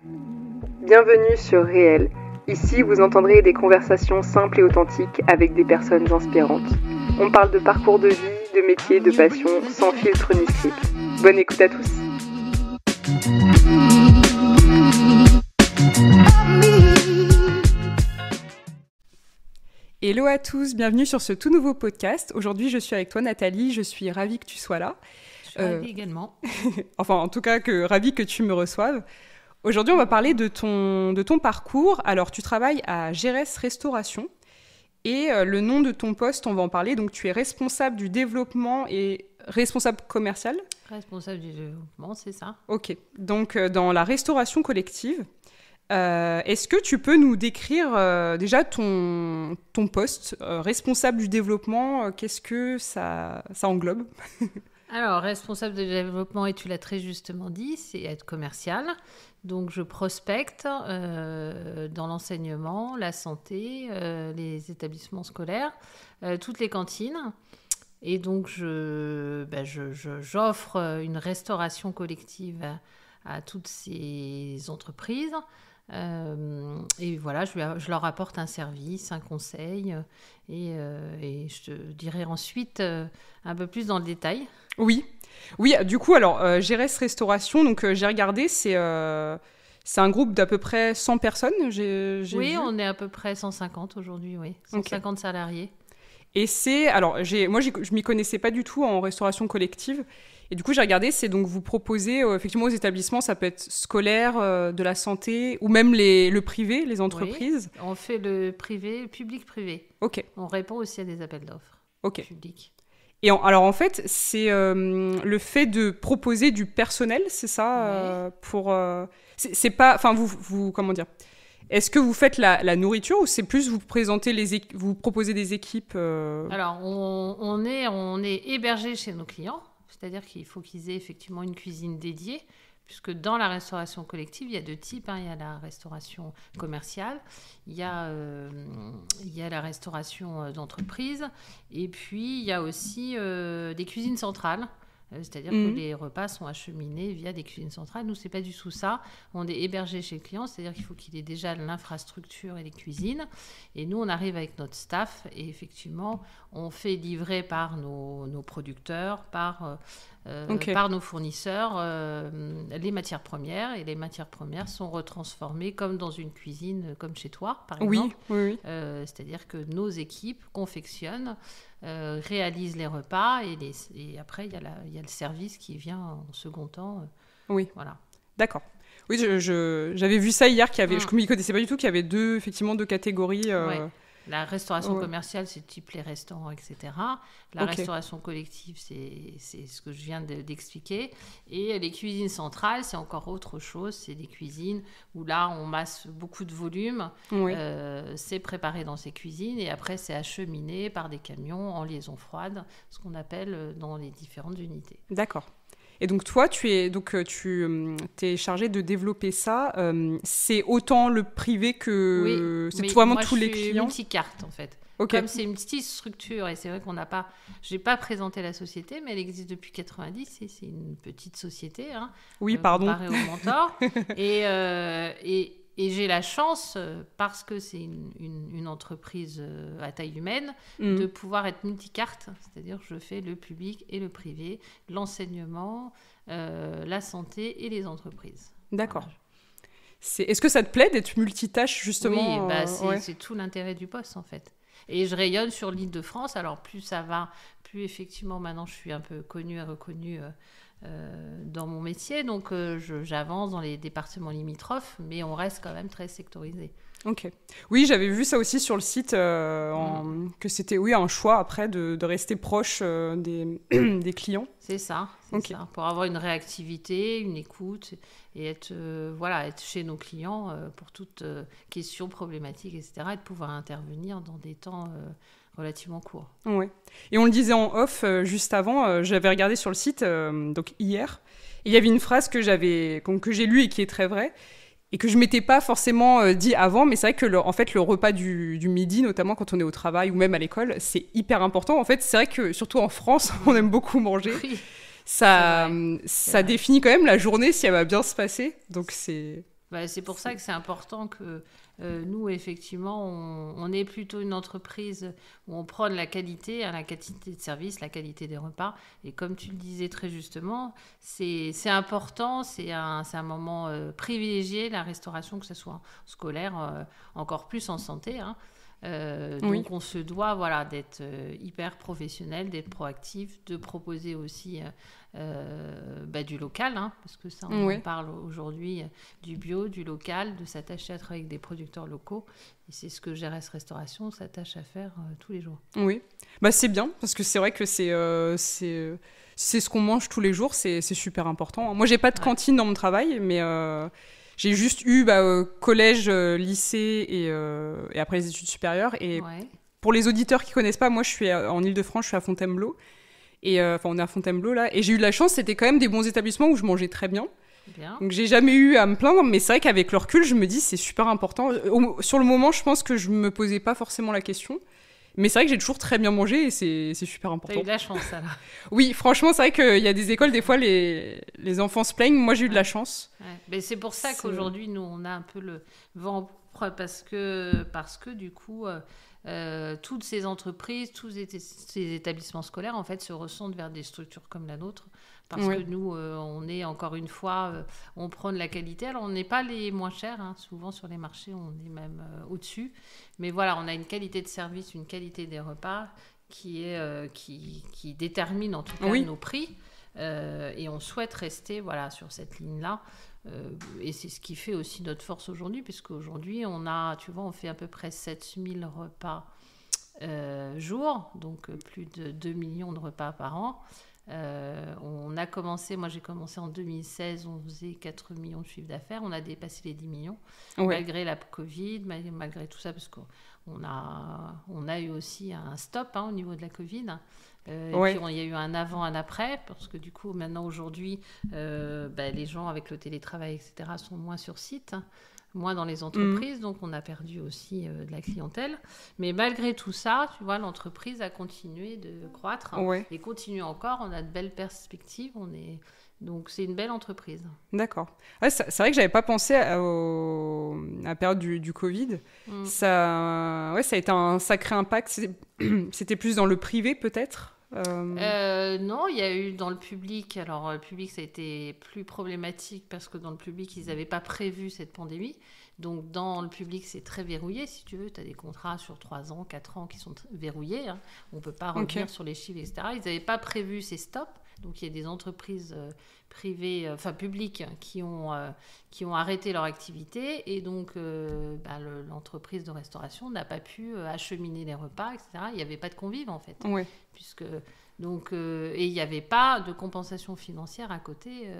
Bienvenue sur Réel. Ici, vous entendrez des conversations simples et authentiques avec des personnes inspirantes. On parle de parcours de vie, de métier, de passion, sans filtre ni script. Bonne écoute à tous. Hello à tous, bienvenue sur ce tout nouveau podcast. Aujourd'hui, je suis avec toi Nathalie, je suis ravie que tu sois là. Je suis ravie également. Enfin, en tout cas, ravie que tu me reçoives. Aujourd'hui, on va parler de ton parcours. Alors, tu travailles à Gérès Restauration et le nom de ton poste, on va en parler. Donc, tu es responsable du développement et responsable commercial. Responsable du développement, c'est ça. Ok. Donc, dans la restauration collective, est-ce que tu peux nous décrire déjà ton poste, responsable du développement, qu'est-ce que ça englobe ? Alors, responsable de développement, et tu l'as très justement dit, c'est être commercial. Donc, je prospecte dans l'enseignement, la santé, les établissements scolaires, toutes les cantines. Et donc, j'offre une restauration collective à toutes ces entreprises. Et voilà, je leur apporte un service, un conseil. Et je te dirai ensuite un peu plus dans le détail. Oui, du coup, alors, Gérès Restauration, donc j'ai regardé, c'est un groupe d'à peu près 100 personnes, j'ai Oui, vu. on est à peu près 150 aujourd'hui, oui. 150 okay. Salariés. Et je m'y connaissais pas du tout en restauration collective. Et du coup, j'ai regardé, c'est donc vous proposez effectivement aux établissements, ça peut être scolaire, de la santé, ou même le privé, les entreprises. Oui, on fait le privé, public-privé. Ok. On répond aussi à des appels d'offres. Ok. Public. Et alors en fait, c'est le fait de proposer du personnel, c'est ça pour. C'est pas. Enfin, vous comment dire ? Est-ce que vous faites la nourriture ou c'est plus vous proposez des équipes Alors, on est hébergé chez nos clients, c'est-à-dire qu'il faut qu'ils aient effectivement une cuisine dédiée, puisque dans la restauration collective, il y a deux types. Il y a la restauration commerciale, il y a la restauration d'entreprise, et puis il y a aussi des cuisines centrales. C'est-à-dire que les repas sont acheminés via des cuisines centrales. Nous, c'est pas du tout ça. On est hébergé chez le client, c'est-à-dire qu'il faut qu'il ait déjà l'infrastructure et les cuisines. Et nous, on arrive avec notre staff et effectivement, on fait livrer par nos producteurs, par nos fournisseurs, les matières premières. Et les matières premières sont retransformées comme dans une cuisine, comme chez toi, par exemple. Oui. C'est-à-dire que nos équipes confectionnent, réalisent les repas et après, il y a le service qui vient en second temps. Oui. Voilà. D'accord. Oui, j'avais vu ça hier, je ne m'y connaissais pas du tout, qu'il y avait deux catégories. La restauration commerciale, c'est type les restaurants, etc. La restauration collective, c'est ce que je viens d'expliquer. Et les cuisines centrales, c'est encore autre chose. C'est des cuisines où là, on masse beaucoup de volume. Oui. C'est préparé dans ces cuisines et après, c'est acheminé par des camions en liaison froide, ce qu'on appelle dans les différentes unités. D'accord. Et donc toi, tu es chargé de développer ça. C'est autant le privé que c'est vraiment tous les clients. Moi, je suis multicarte en fait. Okay. Comme c'est une petite structure et c'est vrai j'ai pas présenté la société, mais elle existe depuis 90 et c'est une petite société. Hein, pardon. Comparée au Mentor. Et j'ai la chance, parce que c'est une entreprise à taille humaine, de pouvoir être multicarte. C'est-à-dire que je fais le public et le privé, l'enseignement, la santé et les entreprises. D'accord. Voilà. Est-ce que ça te plaît d'être multitâche, justement ? Oui, c'est tout l'intérêt du poste, en fait. Et je rayonne sur l'Île-de-France. Alors, plus ça va, plus effectivement, maintenant, je suis un peu connue et reconnue dans mon métier, donc j'avance dans les départements limitrophes, mais on reste quand même très sectorisé. Ok. Oui, j'avais vu ça aussi sur le site, que c'était un choix après de rester proche des clients. C'est ça, ça, pour avoir une réactivité, une écoute et être chez nos clients pour toutes questions, problématiques, etc. et de pouvoir intervenir dans des temps relativement court. Ouais. Et on le disait en off juste avant, j'avais regardé sur le site donc hier, et il y avait une phrase que j'ai lue et qui est très vraie, et que je ne m'étais pas forcément dit avant, mais c'est vrai que le repas du midi, notamment quand on est au travail ou même à l'école, c'est hyper important. En fait, c'est vrai que surtout en France, on aime beaucoup manger. Oui. Ça définit quand même la journée si elle va bien se passer, donc c'est Bah, c'est pour ça que c'est important que nous, effectivement, on est plutôt une entreprise où on prône la qualité, hein, la qualité de service, la qualité des repas. Et comme tu le disais très justement, c'est important, c'est un moment privilégié, la restauration, que ce soit scolaire, encore plus en santé, hein. Donc on se doit voilà, d'être hyper professionnel, d'être proactif, de proposer aussi du local, hein, parce que ça on parle aujourd'hui du bio, du local, de s'attacher à travailler avec des producteurs locaux. Et c'est ce que GRS Restauration s'attache à faire tous les jours. Oui, c'est bien, parce que c'est vrai que c'est ce qu'on mange tous les jours, c'est super important. Moi, j'ai pas de cantine dans mon travail, mais j'ai juste eu collège, lycée et après les études supérieures. Et pour les auditeurs qui connaissent pas, moi, je suis en Île-de-France, je suis à Fontainebleau. Et on est à Fontainebleau, là. Et j'ai eu de la chance, c'était quand même des bons établissements où je mangeais très bien. Donc j'ai jamais eu à me plaindre, mais c'est vrai qu'avec le recul, je me dis c'est super important. Sur le moment, je pense que je me posais pas forcément la question. Mais c'est vrai que j'ai toujours très bien mangé et c'est super important. T'as eu de la chance, alors. Oui, franchement, c'est vrai qu'il y a des écoles, des fois, les enfants se plaignent. Moi, j'ai eu de la chance. Mais c'est pour ça qu'aujourd'hui, nous, on a un peu le vent parce que du coup, toutes ces entreprises, tous ces établissements scolaires, en fait, se ressentent vers des structures comme la nôtre. Parce que nous, on est, encore une fois, on prône la qualité. Alors, on n'est pas les moins chers. Hein. Souvent, sur les marchés, on est même au-dessus. Mais voilà, on a une qualité de service, une qualité des repas qui détermine, en tout cas, nos prix. Et on souhaite rester sur cette ligne-là. Et c'est ce qui fait aussi notre force aujourd'hui, puisqu'aujourd'hui, on fait à peu près 7000 repas jour, donc plus de 2 millions de repas par an. Moi j'ai commencé en 2016, on faisait 4 millions de chiffre d'affaires, on a dépassé les 10 millions, malgré la Covid, malgré tout ça, parce qu'on a eu aussi un stop au niveau de la Covid. Et puis il y a eu un avant, un après, parce que du coup maintenant aujourd'hui, les gens avec le télétravail, etc., sont moins sur site, moins dans les entreprises, donc on a perdu aussi de la clientèle. Mais malgré tout ça, tu vois, l'entreprise a continué de croître et continue encore. On a de belles perspectives. Donc c'est une belle entreprise. D'accord. C'est vrai que j'avais pas pensé à la période du Covid. Ça a été un sacré impact. C'était plus dans le privé peut-être. Non, il y a eu dans le public. Alors, le public, ça a été plus problématique parce que dans le public, ils n'avaient pas prévu cette pandémie. Donc, dans le public, c'est très verrouillé. Si tu veux, tu as des contrats sur 3 ans, 4 ans qui sont verrouillés. Hein. On ne peut pas revenir sur les chiffres, etc. Ils n'avaient pas prévu ces stops. Donc, il y a des entreprises privées, publiques, qui ont arrêté leur activité. Et donc, l'entreprise de restauration n'a pas pu acheminer les repas, etc. Il n'y avait pas de convives, en fait. Et il n'y avait pas de compensation financière à côté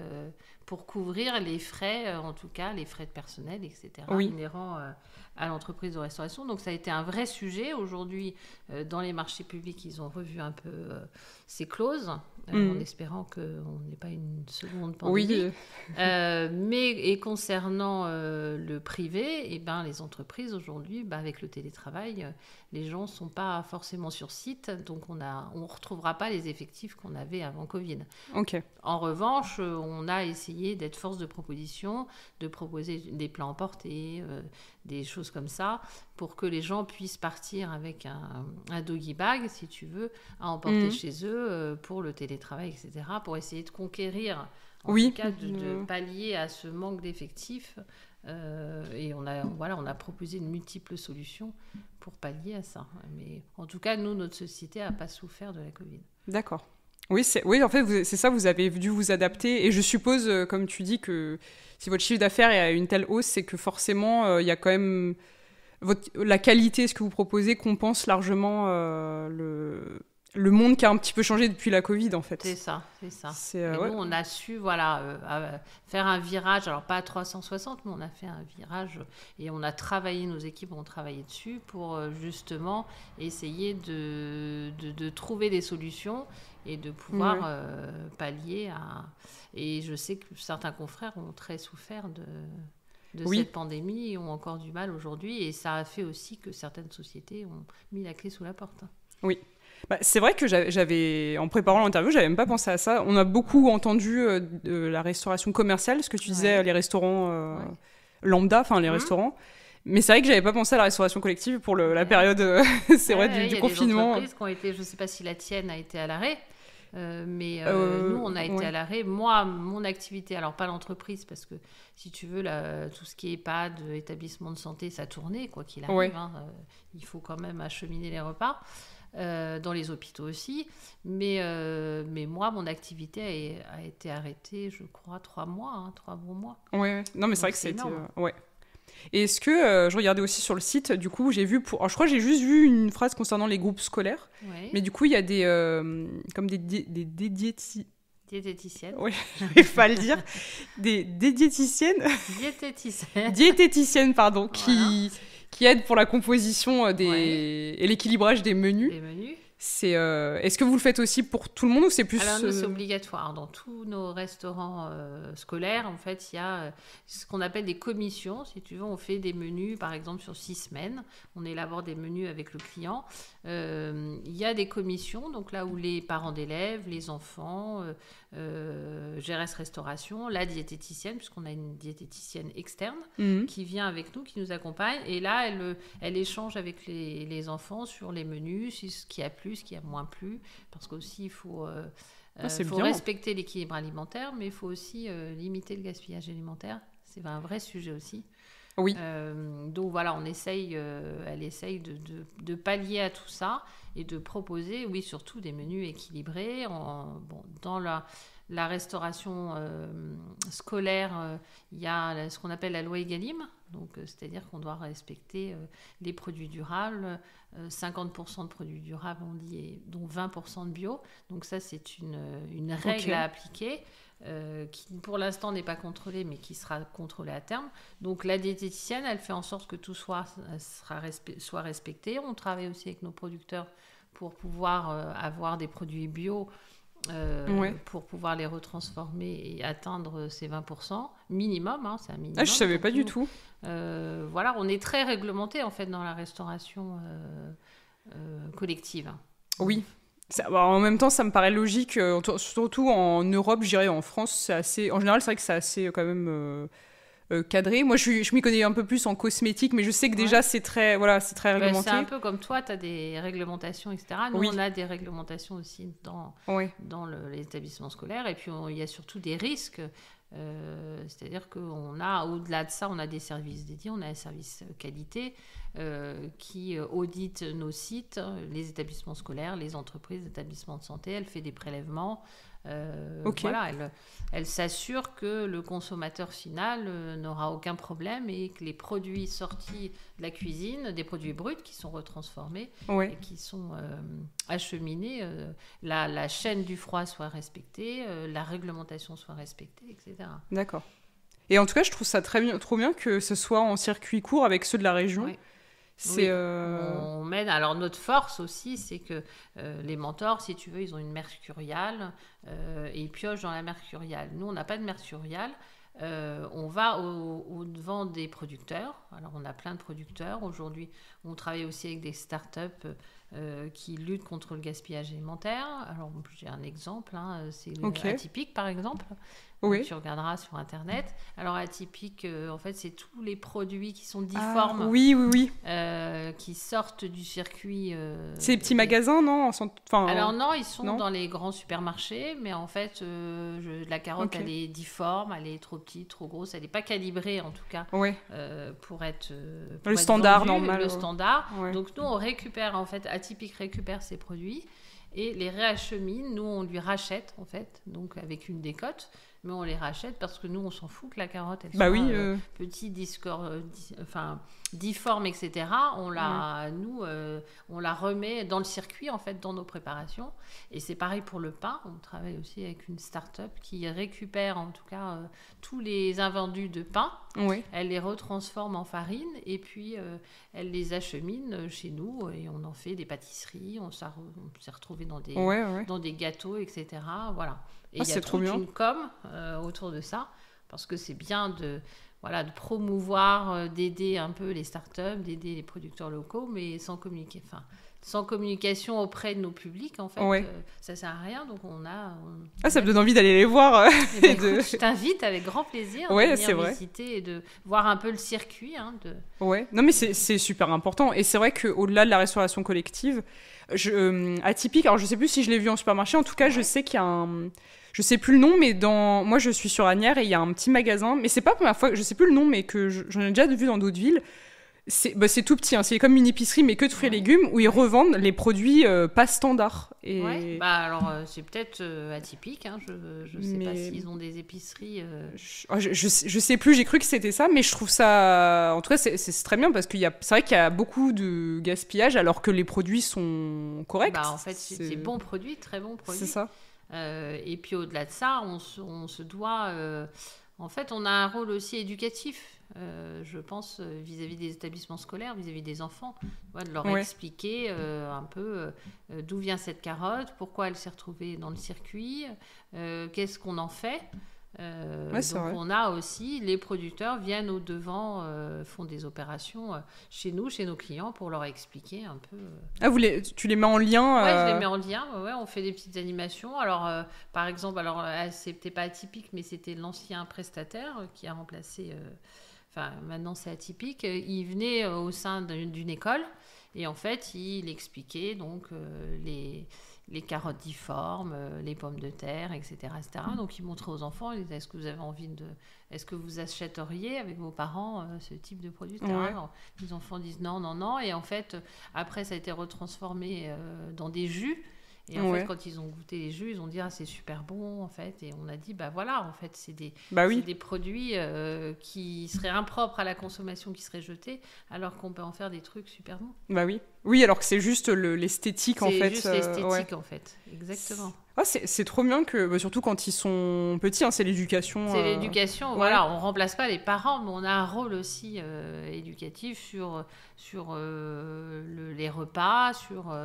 pour couvrir les frais, en tout cas les frais de personnel, etc., inhérents à l'entreprise de restauration. Donc ça a été un vrai sujet. Aujourd'hui, dans les marchés publics, ils ont revu un peu ces clauses, en espérant qu'on n'ait pas une seconde pandémie. Mais concernant le privé, les entreprises aujourd'hui, avec le télétravail, les gens ne sont pas forcément sur site, donc on ne retrouvera pas les effectifs qu'on avait avant Covid. En revanche, on a essayé d'être force de proposition, de proposer des plats emportés, des choses comme ça, pour que les gens puissent partir avec un doggy bag, si tu veux, à emporter chez eux pour le télétravail, etc., pour essayer de conquérir, en tout cas, de pallier à ce manque d'effectifs. Et on a proposé de multiples solutions pour pallier à ça. Mais en tout cas, nous, notre société n'a pas souffert de la Covid. D'accord. Oui, en fait, c'est ça, vous avez dû vous adapter. Et je suppose, comme tu dis, que si votre chiffre d'affaires est à une telle hausse, c'est que forcément, il y a quand même... la qualité, ce que vous proposez, compense largement le monde qui a un petit peu changé depuis la Covid, en fait. C'est ça. Nous, on a su faire un virage, alors pas à 360, mais on a fait un virage et on a travaillé, nos équipes ont travaillé dessus pour justement essayer de trouver des solutions et de pouvoir pallier à... Et je sais que certains confrères ont très souffert de cette pandémie et ont encore du mal aujourd'hui. Et ça a fait aussi que certaines sociétés ont mis la clé sous la porte. Oui. C'est vrai que j'avais, en préparant l'interview, j'avais même pas pensé à ça. On a beaucoup entendu de la restauration commerciale, ce que tu disais, les restaurants lambda, enfin les restaurants. Mais c'est vrai que j'avais pas pensé à la restauration collective pour la période, c'est vrai, du confinement. Il y a des entreprises qui ont été, je sais pas si la tienne a été à l'arrêt, mais nous, on a été à l'arrêt. Moi, mon activité, alors pas l'entreprise, parce que si tu veux, tout ce qui est EHPAD, établissement de santé, ça tournait, quoi qu'il arrive. Il faut quand même acheminer les repas. Dans les hôpitaux aussi. Mais moi, mon activité a été arrêtée, je crois, 3 mois, 3 bons mois. Ouais. Non, mais c'est vrai que c'était... ouais. Et est-ce que, je regardais aussi sur le site, du coup, j'ai vu... Alors, je crois que j'ai juste vu une phrase concernant les groupes scolaires. Ouais. Mais du coup, il y a des... comme des diététiciennes. Oui, je ne vais pas le dire. Des diététiciennes. Diététiciennes, pardon, voilà. qui aident pour la composition et l'équilibrage des menus. Les menus. Est-ce que vous le faites aussi pour tout le monde ou c'est plus... Alors nous, c'est obligatoire. Dans tous nos restaurants scolaires, en fait, il y a ce qu'on appelle des commissions. Si tu veux, on fait des menus, par exemple, sur 6 semaines. On élabore des menus avec le client. Il y a des commissions, donc là où les parents d'élèves, les enfants, GRS Restauration, la diététicienne, puisqu'on a une diététicienne externe qui vient avec nous, qui nous accompagne. Et là, elle échange avec les enfants sur les menus, ce qui a plu, ce qui a moins plu, parce qu'aussi il faut respecter l'équilibre alimentaire, mais il faut aussi limiter le gaspillage alimentaire. C'est un vrai sujet aussi. Oui. Donc voilà, elle essaye de pallier à tout ça et de proposer, oui, surtout des menus équilibrés. Dans la restauration scolaire, il y a ce qu'on appelle la loi Egalim, donc c'est-à-dire qu'on doit respecter les produits durables, 50% de produits durables, on dit, et dont 20% de bio. Donc ça, c'est une règle à appliquer. Qui pour l'instant n'est pas contrôlée, mais qui sera contrôlée à terme. Donc la diététicienne, elle fait en sorte que tout soit respecté. On travaille aussi avec nos producteurs pour pouvoir avoir des produits bio, pour pouvoir les retransformer et atteindre ces 20% minimum, c'est un minimum. Je savais pas du tout. Voilà, on est très réglementé en fait dans la restauration collective. Oui. En même temps, ça me paraît logique, surtout en Europe, je dirais, en France, c'est assez... En général, c'est vrai que c'est assez quand même cadré. Moi, je m'y connais un peu plus en cosmétique, mais je sais que déjà, c'est très réglementé. C'est un peu comme toi, tu as des réglementations, etc. Nous, on a des réglementations aussi dans les établissements scolaires. Et puis, il y a surtout des risques. C'est-à-dire qu'on a, au-delà de ça, on a des services dédiés, on a un service qualité qui audite nos sites, les établissements scolaires, les entreprises, les établissements de santé. Elle fait des prélèvements. Voilà, elle s'assure que le consommateur final n'aura aucun problème et que les produits sortis de la cuisine, des produits bruts qui sont retransformés et qui sont acheminés, la chaîne du froid soit respectée, la réglementation soit respectée, etc. D'accord. Et en tout cas, je trouve ça trop bien que ce soit en circuit court avec ceux de la région. Oui. On mène. Alors notre force aussi, c'est que les mentors, si tu veux, ils ont une mercuriale et ils piochent dans la mercuriale. Nous, on n'a pas de mercuriale. On va au-devant des producteurs. Alors on a plein de producteurs. Aujourd'hui, on travaille aussi avec des startups qui luttent contre le gaspillage alimentaire. Alors j'ai un exemple, c'est Atypique par exemple. Oui. Tu regarderas sur Internet. Alors, Atypique, en fait, c'est tous les produits qui sont difformes. Oui. Qui sortent du circuit. C'est les petits magasins, non ? Alors, non, ils sont dans les grands supermarchés. Mais en fait, la carotte, elle est difforme, elle est trop petite, trop grosse. Elle n'est pas calibrée, en tout cas, pour être. Le standard vendue, normal. Le standard. Ouais. Donc, nous, on récupère, en fait, Atypique récupère ces produits et les réachemine. Nous, on lui rachète, en fait, donc avec une décote. Mais on les rachète parce que nous, on s'en fout que la carotte, elle soit petite, difforme, etc. On la remet dans le circuit, en fait, dans nos préparations. Et c'est pareil pour le pain. On travaille aussi avec une start-up qui récupère, en tout cas, tous les invendus de pain. Oui. Elle les retransforme en farine et puis elle les achemine chez nous et on en fait des pâtisseries. On s'est retrouvés dans des gâteaux, etc. Voilà. Et il y a toute une com autour de ça, parce que c'est bien voilà, de promouvoir, d'aider un peu les startups, d'aider les producteurs locaux, mais sans communication auprès de nos publics, en fait, Ouais. ça sert à rien. Donc Ça me donne envie d'aller les voir. Eh ben, écoute, je t'invite avec grand plaisir Ouais, de c'est venir vrai. visiter et de voir un peu le circuit. Ouais, non mais c'est super important. Et c'est vrai qu'au-delà de la restauration collective, atypique, alors je sais plus si je l'ai vu en supermarché, en tout cas je sais qu'il y a un... Je sais plus le nom, mais moi je suis sur Asnières et il y a un petit magasin, mais c'est pas la première fois, je sais plus le nom, mais que j'en ai déjà vu dans d'autres villes. C'est tout petit, hein, c'est comme une épicerie, mais que de fruits et légumes, où ils revendent les produits pas standards. Et... Ouais, bah alors c'est peut-être atypique, hein, je sais pas s'ils ont des épiceries. Je sais plus, j'ai cru que c'était ça, mais je trouve ça... En tout cas, c'est très bien, parce c'est vrai qu'il y a beaucoup de gaspillage, alors que les produits sont corrects. Bah, en fait, c'est bons produits, très bons produits. C'est ça. Et puis au-delà de ça, on se doit... en fait, on a un rôle aussi éducatif. Je pense vis-à-vis des établissements scolaires, vis-à-vis des enfants, de leur expliquer un peu d'où vient cette carotte, pourquoi elle s'est retrouvée dans le circuit, qu'est-ce qu'on en fait. Donc on a aussi, les producteurs viennent au devant, font des opérations chez nous, chez nos clients, pour leur expliquer un peu. Ah, tu les mets en lien Ouais, je les mets en lien. Ouais, on fait des petites animations. Alors, par exemple, c'était pas atypique, mais c'était l'ancien prestataire qui a remplacé. Enfin, maintenant c'est atypique. Il venait au sein d'une école et en fait, il expliquait donc les carottes difformes, les pommes de terre, etc., etc. Donc, il montrait aux enfants, il disait, est-ce que vous avez envie est-ce que vous achèteriez avec vos parents ce type de produit, etc. Alors, les enfants disent non, non, non. Et en fait, après, ça a été retransformé dans des jus. Et en fait, quand ils ont goûté les jus, ils ont dit c'est super bon, en fait. Et on a dit voilà, en fait, c'est des produits qui seraient impropres à la consommation, qui seraient jetés, alors qu'on peut en faire des trucs super bons. Bah oui. Oui, alors que c'est juste l'esthétique, en fait. C'est juste l'esthétique, en fait. Exactement. C'est trop bien que, surtout quand ils sont petits, hein, c'est l'éducation. C'est l'éducation, voilà. On remplace pas les parents, mais on a un rôle aussi éducatif sur les repas, sur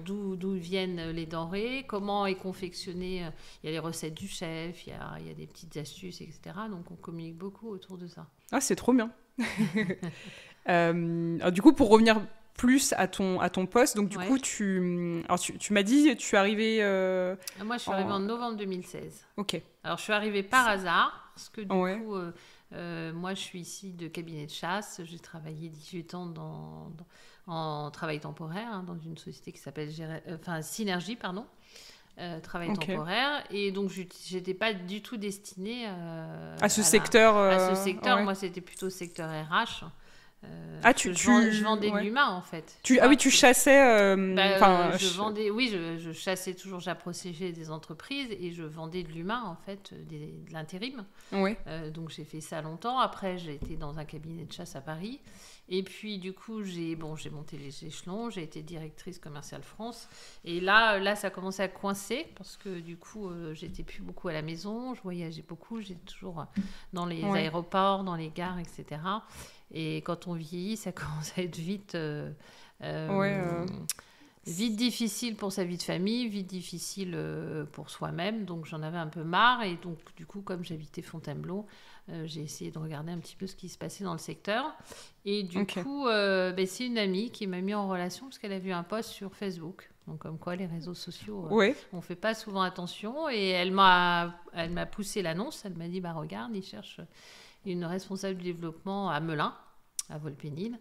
d'où viennent les denrées, comment est confectionné. Il y a les recettes du chef, il y a des petites astuces, etc. Donc on communique beaucoup autour de ça. Ah, c'est trop bien. Alors, du coup, pour revenir plus à ton poste, donc du coup, tu m'as dit, tu es arrivée... Moi, je suis arrivée en novembre 2016. Ok. Alors, je suis arrivée par hasard, parce que du coup... moi, je suis ici de cabinet de chasse. J'ai travaillé 18 ans en travail temporaire dans une société qui s'appelle Synergie, travail temporaire. Et donc, je n'étais pas du tout destinée à ce secteur. Moi, c'était plutôt secteur RH. Je vendais de l'humain, en fait. Tu chassais... je chassais toujours, j'approchais des entreprises et je vendais de l'humain, en fait, de l'intérim. Donc, j'ai fait ça longtemps. Après, j'ai été dans un cabinet de chasse à Paris. Et puis, du coup, j'ai monté les échelons. J'ai été directrice commerciale France. Et là, ça commençait à coincer parce que, du coup, j'étais plus beaucoup à la maison. Je voyageais beaucoup. J'étais toujours dans les aéroports, dans les gares, etc. Et quand on vieillit, ça commence à être vite difficile pour sa vie de famille, vite difficile pour soi-même. Donc, j'en avais un peu marre. Et donc, du coup, comme j'habitais Fontainebleau, j'ai essayé de regarder un petit peu ce qui se passait dans le secteur. Et du coup, c'est une amie qui m'a mis en relation parce qu'elle a vu un post sur Facebook. Donc, comme quoi, les réseaux sociaux, on ne fait pas souvent attention. Et elle m'a poussé l'annonce. Elle m'a dit, regarde, ils cherchent une responsable du développement à Melun, à Volpénil.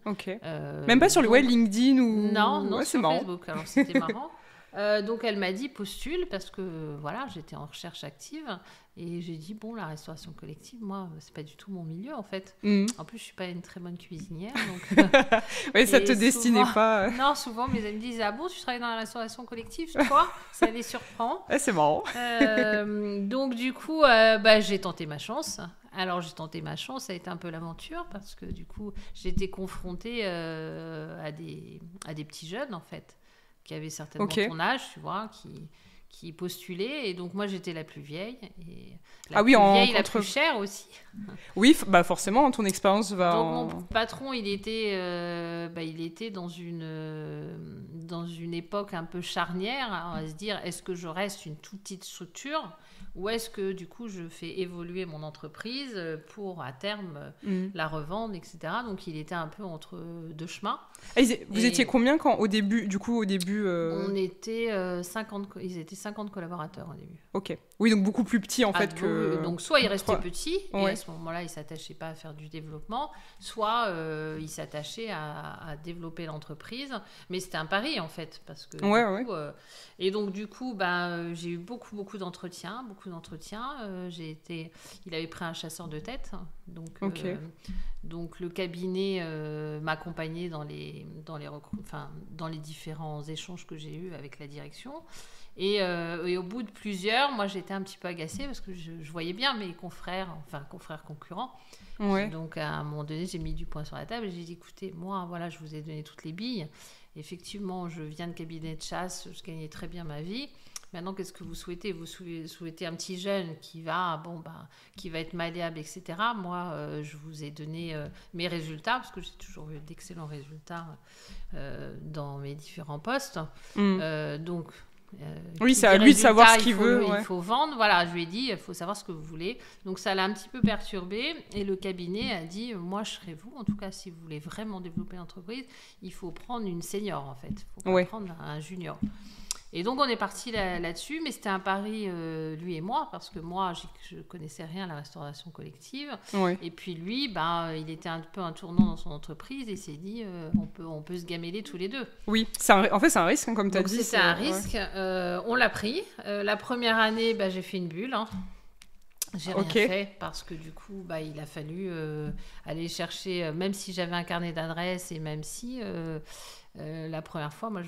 Même pas sur le LinkedIn ou... Non, c'est sur marrant. Facebook. Alors, c'était marrant. Donc, elle m'a dit postule parce que j'étais en recherche active et j'ai dit la restauration collective, moi, c'est pas du tout mon milieu en fait. En plus, je suis pas une très bonne cuisinière. Donc... ça te destinait pas. Non, souvent mes amis disent tu travailles dans la restauration collective, toi, ça les surprend. C'est marrant. Donc, du coup, j'ai tenté ma chance. Alors, j'ai tenté ma chance, ça a été un peu l'aventure parce que du coup, j'ai été confrontée à des petits jeunes en fait, qui avaient certainement ton âge, tu vois, qui postulaient. Et donc, moi, j'étais la plus vieille. Et la plus chère aussi. Oui, forcément, ton expérience va... Donc, mon patron, il était dans une époque un peu charnière, à se dire, est-ce que je reste une toute petite structure ou est-ce que du coup je fais évoluer mon entreprise pour à terme la revendre, etc. Donc il était un peu entre deux chemins. Vous étiez combien au début On était 50, ils étaient 50 collaborateurs au début. Ok. Oui, donc beaucoup plus petit en fait que... Donc soit ils restaient petits, et à ce moment-là ils s'attachaient pas à faire du développement, soit ils s'attachaient à développer l'entreprise. Mais c'était un pari en fait, parce que et donc du coup j'ai eu beaucoup d'entretiens, il avait pris un chasseur de tête, donc le cabinet m'accompagnait dans les différents échanges que j'ai eus avec la direction. Et au bout de plusieurs, moi j'étais un petit peu agacée parce que je voyais bien mes confrères concurrents. Ouais. Donc à un moment donné, j'ai mis du poing sur la table et j'ai dit écoutez, moi voilà, je vous ai donné toutes les billes. Effectivement, je viens de cabinet de chasse, je gagnais très bien ma vie. Maintenant, qu'est-ce que vous souhaitez ? Vous souhaitez un petit jeune qui va être malléable, etc. Moi, je vous ai donné mes résultats, parce que j'ai toujours eu d'excellents résultats dans mes différents postes. Donc, oui, c'est à lui de savoir ce qu'il veut. Il faut vendre. Voilà, je lui ai dit, il faut savoir ce que vous voulez. Donc, ça l'a un petit peu perturbé. Et le cabinet a dit, moi, je serai vous. En tout cas, si vous voulez vraiment développer l'entreprise, il faut prendre une senior, en fait. Il faut pas prendre un junior. Et donc, on est parti là-dessus, mais c'était un pari, lui et moi, parce que moi, je ne connaissais rien à la restauration collective. Ouais. Et puis, lui, il était un peu un tournant dans son entreprise et il s'est dit, on peut se gameler tous les deux. Oui, en fait, c'est un risque, hein, comme tu as dit. C'était un risque. On l'a pris. La première année, j'ai fait une bulle. J'ai rien fait parce que du coup, il a fallu aller chercher, même si j'avais un carnet d'adresses et même si... la première fois, moi,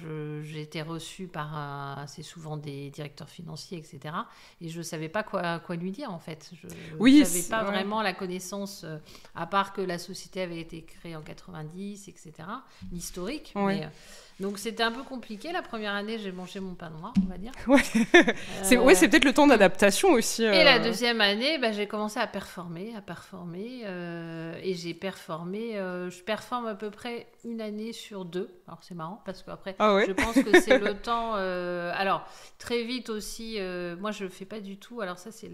j'ai été reçue par assez souvent des directeurs financiers, etc. Et je ne savais pas quoi lui dire, en fait. Je n'avais pas vraiment la connaissance, à part que la société avait été créée en 90, etc. L'historique. Ouais. Donc, c'était un peu compliqué. La première année, j'ai mangé mon pain noir, on va dire. C'est peut-être le temps d'adaptation aussi. Et la deuxième année, j'ai commencé à performer. Et j'ai performé. Je performe à peu près une année sur 2. Alors, c'est marrant parce qu'après, je pense que c'est le temps... alors, très vite aussi, moi, je ne le fais pas du tout. Alors, ça, c'est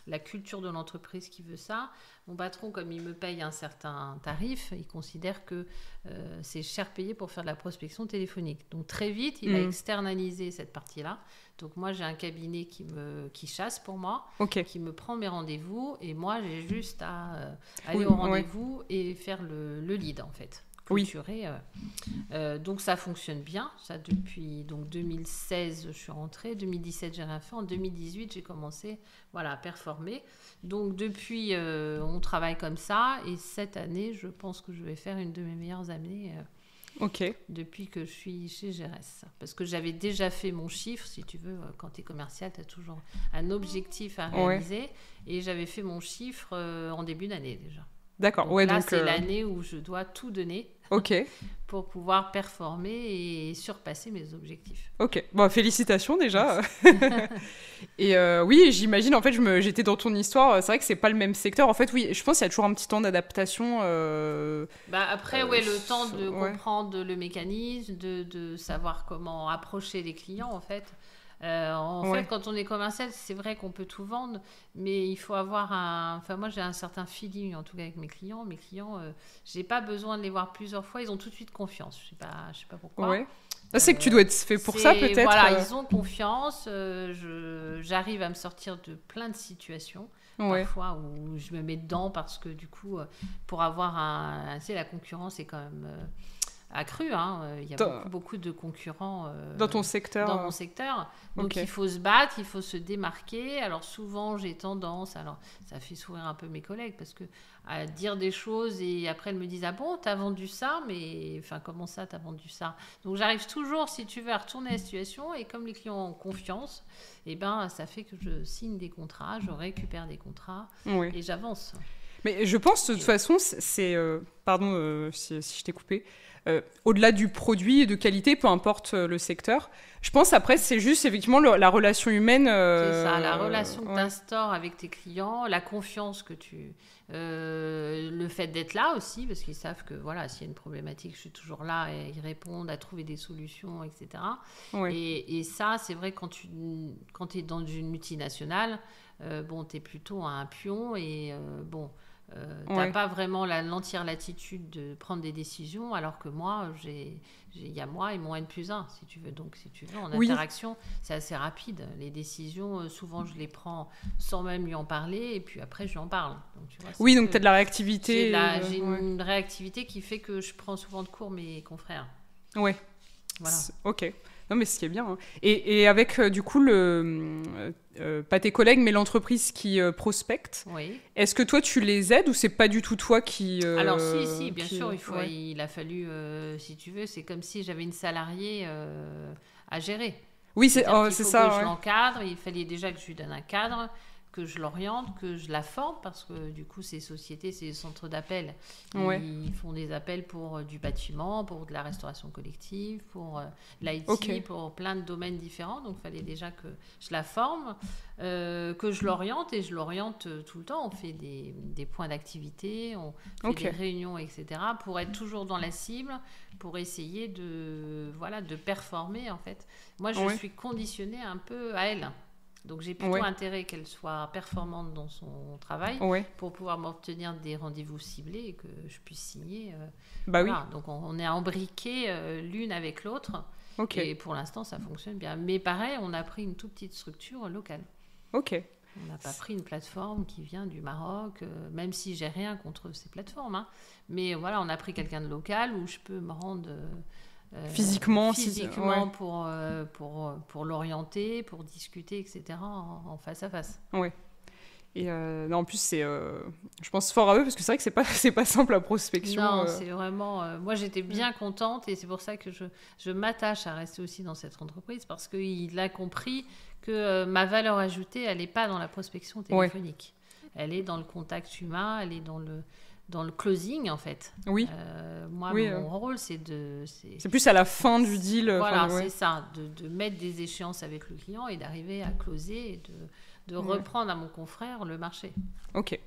la culture de l'entreprise qui veut ça. Mon patron, comme il me paye un certain tarif, il considère que c'est cher payé pour faire de la prospection téléphonique. Donc, très vite, il a externalisé cette partie-là. Donc, moi, j'ai un cabinet qui chasse pour moi, qui me prend mes rendez-vous. Et moi, j'ai juste à aller au rendez-vous et faire le lead, en fait. Clôturé. Donc, ça fonctionne bien. Ça, depuis 2016, je suis rentrée. 2017, j'ai rien fait. En 2018, j'ai commencé à performer. Donc, depuis, on travaille comme ça. Et cette année, je pense que je vais faire une de mes meilleures années depuis que je suis chez GRS. Parce que j'avais déjà fait mon chiffre. Si tu veux, quand tu es commercial, tu as toujours un objectif à réaliser. Et j'avais fait mon chiffre en début d'année déjà. D'accord. Donc c'est l'année où je dois tout donner pour pouvoir performer et surpasser mes objectifs. Ok. Bon, félicitations déjà. Et oui, j'imagine, en fait, j'étais dans ton histoire. C'est vrai que c'est pas le même secteur. En fait, oui, je pense qu'il y a toujours un petit temps d'adaptation. Après, le temps de comprendre le mécanisme, de savoir comment approcher les clients, en fait. En fait, quand on est commercial, c'est vrai qu'on peut tout vendre, mais il faut avoir moi, j'ai un certain feeling, en tout cas, avec mes clients. Mes clients, j'ai pas besoin de les voir plusieurs fois. Ils ont tout de suite confiance. Je sais pas pourquoi. Ouais. C'est que tu dois être fait pour ça, peut-être. Voilà, ils ont confiance. J'arrive à me sortir de plein de situations. Parfois où je me mets dedans parce que du coup, pour avoir la concurrence est quand même... accru, il y a beaucoup de concurrents dans ton secteur. Dans mon secteur. Donc il faut se battre, il faut se démarquer. Alors souvent j'ai tendance, alors ça fait sourire un peu mes collègues parce que à dire des choses et après elles me disent ah bon t'as vendu ça, mais enfin comment ça t'as vendu ça. Donc j'arrive toujours, si tu veux, à retourner la situation et comme les clients ont confiance, ça fait que je signe des contrats, je récupère des contrats et j'avance. Mais je pense de toute façon c'est pardon si je t'ai coupé. Au-delà du produit et de qualité, peu importe le secteur. Je pense après, c'est juste effectivement la relation humaine. C'est ça, la relation que tu instaures avec tes clients, la confiance que le le fait d'être là aussi, parce qu'ils savent que voilà, s'il y a une problématique, je suis toujours là et ils répondent à trouver des solutions, etc. Ouais. Et ça, c'est vrai, quand tu es dans une multinationale, bon, tu es plutôt un pion et t'as pas vraiment l'entière latitude de prendre des décisions, alors que moi, il y a moi et mon N+1, si tu veux. Donc, si tu veux, en interaction, c'est assez rapide. Les décisions, souvent, je les prends sans même lui en parler, et puis après, je lui en parle. Donc, tu vois, donc tu as de la réactivité. J'ai une réactivité qui fait que je prends souvent de cours mes confrères. Ouais. Voilà. Ok. Non, mais ce qui est bien. Hein. Et avec, du coup, pas tes collègues, mais l'entreprise qui prospecte, est-ce que toi, tu les aides ou c'est pas du tout toi qui... Alors, si, bien sûr, il a fallu, si tu veux, c'est comme si j'avais une salariée à gérer. Oui, c'est ça. Que je l'encadre, il fallait déjà que je lui donne un cadre, que je l'oriente, que je la forme, parce que du coup, ces sociétés, ces centres d'appel, ils font des appels pour du bâtiment, pour de la restauration collective, pour l'IT, pour plein de domaines différents. Donc, il fallait déjà que je la forme, que je l'oriente, et je l'oriente tout le temps. On fait des points d'activité, on fait des réunions, etc., pour être toujours dans la cible, pour essayer de performer, en fait. Moi, je suis conditionnée un peu à elle. Donc, j'ai plutôt intérêt qu'elle soit performante dans son travail pour pouvoir m'obtenir des rendez-vous ciblés et que je puisse signer. Voilà. Donc, on est embriqués l'une avec l'autre. Et pour l'instant, ça fonctionne bien. Mais pareil, on a pris une toute petite structure locale. On n'a pas pris une plateforme qui vient du Maroc, même si j'ai rien contre ces plateformes. Hein. Mais voilà, on a pris quelqu'un de local où je peux me rendre... physiquement pour l'orienter, pour discuter, etc. en face à face. Et non, en plus, c'est, je pense fort à eux parce que c'est vrai que c'est pas simple la prospection. Non, c'est vraiment... moi, j'étais bien contente et c'est pour ça que je m'attache à rester aussi dans cette entreprise parce qu'il a compris que ma valeur ajoutée, elle n'est pas dans la prospection téléphonique. Elle est dans le contact humain, elle est dans le closing, en fait. Moi, mon rôle, c'est plus à la fin du deal. Voilà, c'est ça, de mettre des échéances avec le client et d'arriver à closer et de reprendre à mon confrère le marché. Ok.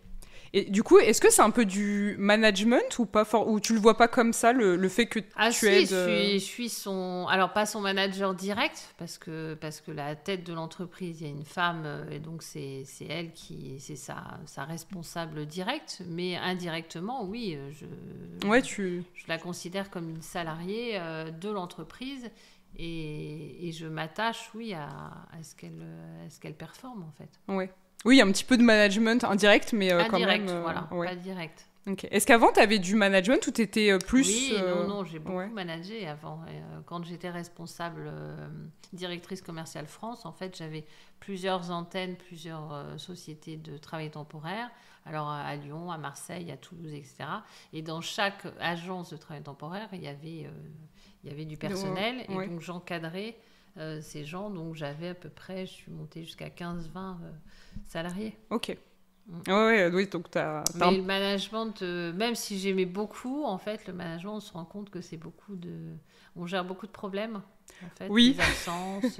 Et du coup, est-ce que c'est un peu du management ou pas ou tu le vois pas comme ça, le fait que tu aides... je suis son... Alors, pas son manager direct, parce que la tête de l'entreprise, il y a une femme, et donc c'est elle c'est sa responsable directe, mais indirectement, oui, je la considère comme une salariée de l'entreprise, et je m'attache, à ce qu'elle performe, en fait. Oui, il y a un petit peu de management indirect, mais quand même... pas direct. Okay. Est-ce qu'avant, tu avais du management ou tu étais plus... Oui, non, j'ai beaucoup managé avant. Quand j'étais responsable directrice commerciale France, en fait, j'avais plusieurs antennes, plusieurs sociétés de travail temporaire. Alors, à Lyon, à Marseille, à Toulouse, etc. Et dans chaque agence de travail temporaire, il y avait du personnel. Et donc, j'encadrais ces gens. Donc, j'avais à peu près, je suis montée jusqu'à 15-20 salariés. Ok. Oui, donc mais le management, même si j'aimais beaucoup, en fait, le management, on se rend compte que c'est on gère beaucoup de problèmes, en fait, les absences,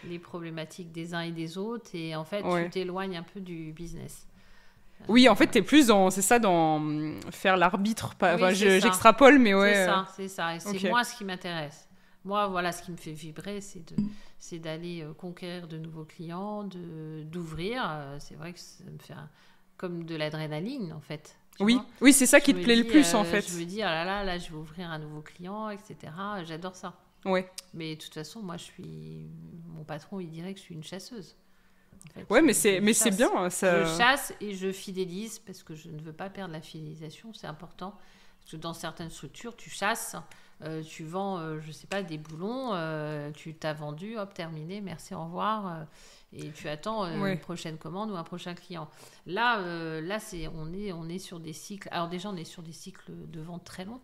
les problématiques des uns et des autres, et en fait, tu t'éloignes un peu du business. Oui, en fait, t'es plus dans faire l'arbitre. J'extrapole, mais C'est ça, et c'est moi ce qui m'intéresse. Moi, voilà, ce qui me fait vibrer, c'est d'aller conquérir de nouveaux clients, d'ouvrir. C'est vrai que ça me fait comme de l'adrénaline, en fait. Oui, c'est ça qui te plaît le plus, en fait. Je me dis, là, je vais ouvrir un nouveau client, etc. J'adore ça. Mais de toute façon, moi, mon patron, il dirait que je suis une chasseuse. En fait, mais c'est bien. Ça... Je chasse et je fidélise parce que je ne veux pas perdre la fidélisation, c'est important. Parce que dans certaines structures, tu chasses... tu vends, je sais pas, des boulons, tu t'as vendu, hop, terminé, merci, au revoir, et tu attends une prochaine commande ou un prochain client. Là, on est sur des cycles. Alors déjà, on est sur des cycles de vente très longs.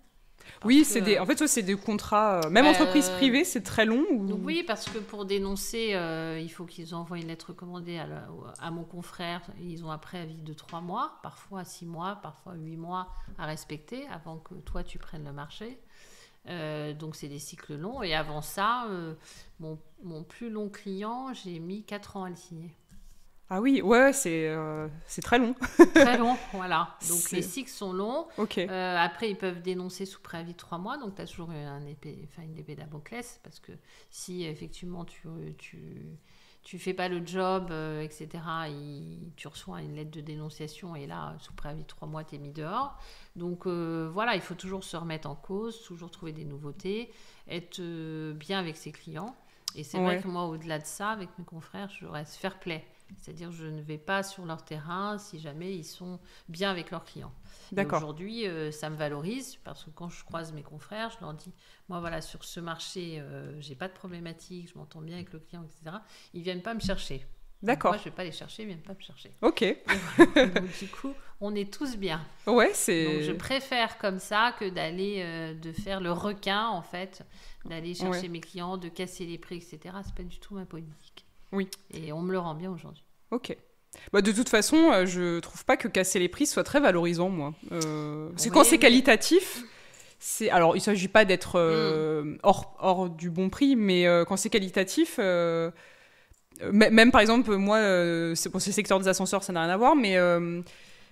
Oui, en fait, c'est des contrats. Même entreprise privée, c'est très long. Oui, parce que pour dénoncer, il faut qu'ils envoient une lettre recommandée à mon confrère. Ils ont un préavis de 3 mois, parfois 6 mois, parfois 8 mois à respecter avant que toi tu prennes le marché. Donc c'est des cycles longs, et avant ça mon plus long client, j'ai mis 4 ans à le signer. Ah oui, ouais, c'est très long. Très long, voilà. Donc C'est- les cycles sont longs. Ok. Après, ils peuvent dénoncer sous préavis de 3 mois, donc tu as toujours une épée Damoclès, parce que si effectivement tu fais pas le job, etc., tu reçois une lettre de dénonciation, et là, sous préavis de 3 mois, tu es mis dehors. Donc voilà, il faut toujours se remettre en cause, toujours trouver des nouveautés, être bien avec ses clients. Et c'est vrai Ouais. que moi, au-delà de ça, avec mes confrères, je reste fair play. C'est-à-dire que je ne vais pas sur leur terrain si jamais ils sont bien avec leurs clients. Et D'accord. aujourd'hui, ça me valorise parce que quand je croise mes confrères, je leur dis, moi voilà, sur ce marché, j'ai pas de problématique, je m'entends bien avec le client, etc. Ils viennent pas me chercher. D'accord. Moi, je vais pas les chercher, ils viennent pas me chercher. Ok. Donc du coup, on est tous bien. Ouais, Donc je c'est... préfère comme ça que d'aller de faire le requin en fait, d'aller chercher Ouais. mes clients, de casser les prix, etc. C'est pas du tout ma politique. Oui. Et on me le rend bien aujourd'hui. Ok. Bah, de toute façon, je trouve pas que casser les prix soit très valorisant, moi. Parce que Oui, quand c'est mais- qualitatif, c'est... Alors, il s'agit pas d'être hors du bon prix, mais quand c'est qualitatif... même par exemple, moi, c'est le secteur des ascenseurs, ça n'a rien à voir, mais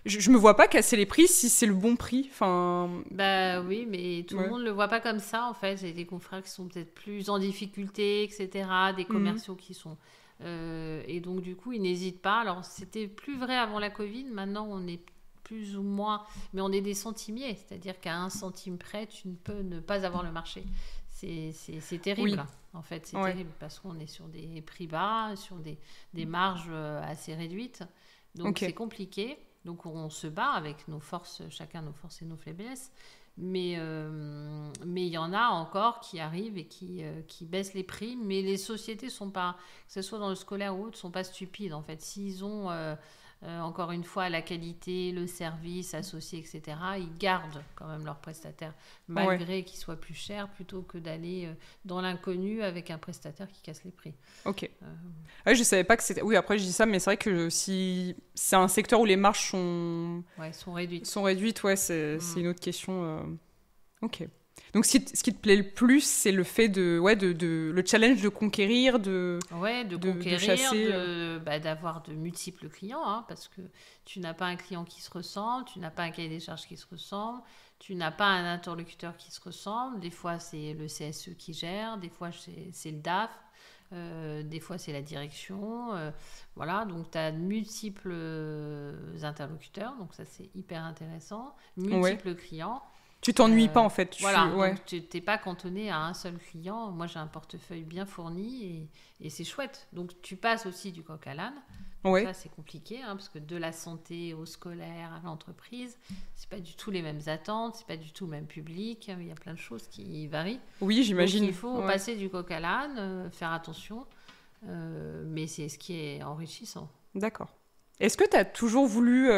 je me vois pas casser les prix si c'est le bon prix. Enfin, Bah oui, mais tout Ouais. le monde le voit pas comme ça en fait. J'ai des confrères qui sont peut-être plus en difficulté, etc. Des commerciaux qui sont et donc du coup ils n'hésitent pas. Alors c'était plus vrai avant la Covid. Maintenant on est plus ou moins, mais on est des centimiers, c'est-à-dire qu'à 1 centime près tu ne peux ne pas avoir le marché. C'est terrible. Oui. En fait, c'est Ouais. terrible parce qu'on est sur des prix bas, sur des marges assez réduites. Donc Ok. c'est compliqué. Donc on se bat avec nos forces, chacun nos forces et nos faiblesses. Mais il y en a encore qui arrivent et qui baissent les prix. Mais les sociétés sont pas, que ce soit dans le scolaire ou autre, sont pas stupides en fait. S'ils ont encore une fois la qualité, le service associé, etc., ils gardent quand même leurs prestataires malgré qu'ils soient plus chers plutôt que d'aller dans l'inconnu avec un prestataire qui casse les prix. ok. Ouais, je savais pas que c'était... Oui, après, je dis ça, mais c'est vrai que si c'est un secteur où les marges Ouais, ils sont réduites. sont réduites, ouais, c'est une autre question. Ok. Donc, ce qui te plaît le plus, c'est le fait le challenge de conquérir, Ouais, de de conquérir, chasser, d'avoir de multiples clients, hein, parce que tu n'as pas un client qui se ressemble, tu n'as pas un cahier des charges qui se ressemble, tu n'as pas un interlocuteur qui se ressemble. Des fois, c'est le CSE qui gère, des fois, c'est le DAF, des fois, c'est la direction. Voilà, donc tu as multiples interlocuteurs, donc ça, c'est hyper intéressant. Multiples clients. Tu t'ennuies pas, en fait. Voilà, Ouais. donc tu n'es pas cantonné à un seul client. Moi, j'ai un portefeuille bien fourni et c'est chouette. Donc, tu passes aussi du coq à l'âne. Donc Ouais. ça, c'est compliqué, hein, parce que de la santé au scolaire, à l'entreprise, c'est pas du tout les mêmes attentes, c'est pas du tout le même public. Il y a plein de choses qui varient. Oui, j'imagine. Donc, il faut Ouais. passer du coq à l'âne, faire attention. Mais c'est ce qui est enrichissant. D'accord. Est-ce que tu as toujours voulu,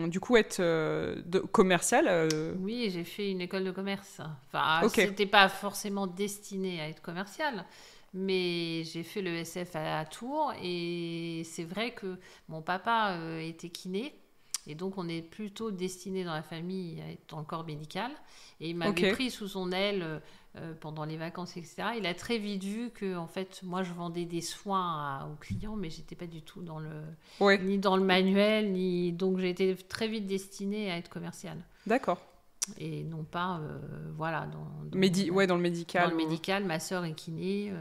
du coup, être commercial Oui, j'ai fait une école de commerce. Enfin, Ok. c'était pas forcément destiné à être commercial, mais j'ai fait le SF à Tours et c'est vrai que mon papa était kiné et donc on est plutôt destiné dans la famille à être dans le corps médical et il m'avait Ok. pris sous son aile pendant les vacances, etc. Il a très vite vu que en fait moi je vendais des soins aux clients, mais j'étais pas du tout Ouais. ni dans le manuel, donc j'ai été très vite destinée à être commerciale. D'accord. Et non pas, voilà, dans Dans le médical. dans le médical, ma sœur est kiné,